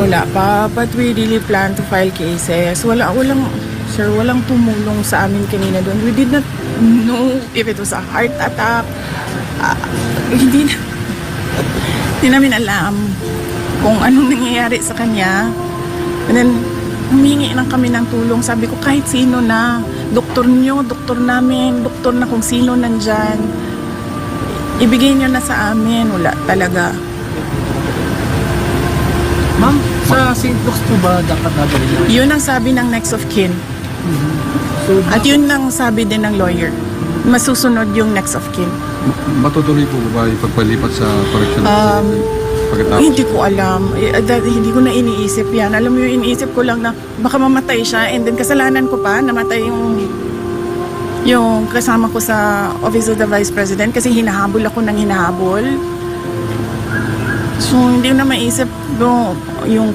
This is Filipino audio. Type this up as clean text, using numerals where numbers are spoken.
Wala pa, but we really plan to file cases. Walang tumulong sa amin kanina doon. We did not know if it was a heart attack. Hindi namin alam kung anong nangyayari sa kanya. And then, humingi lang kami ng tulong. Sabi ko, kahit sino na, doktor nyo, doktor namin, doktor na kung sino nandyan, ibigay nyo na sa amin. Wala talaga. Ma'am, sa St. Luke's po ba dapat nagawin nyo? Yun ang sabi ng next of kin. So, At yun ang sabi din ng lawyer. Masusunod yung next of kin. Matutuloy po ba yung pagpalipat sa correctional facility? Pagkatapos? Hindi ko alam. Hindi ko na iniisip yan. Alam mo yung iniisip ko lang na baka mamatay siya and then kasalanan ko pa, namatay yung kasama ko sa Office of the Vice President kasi hinahabol ako ng hinahabol. So, hindi ko na maisip yung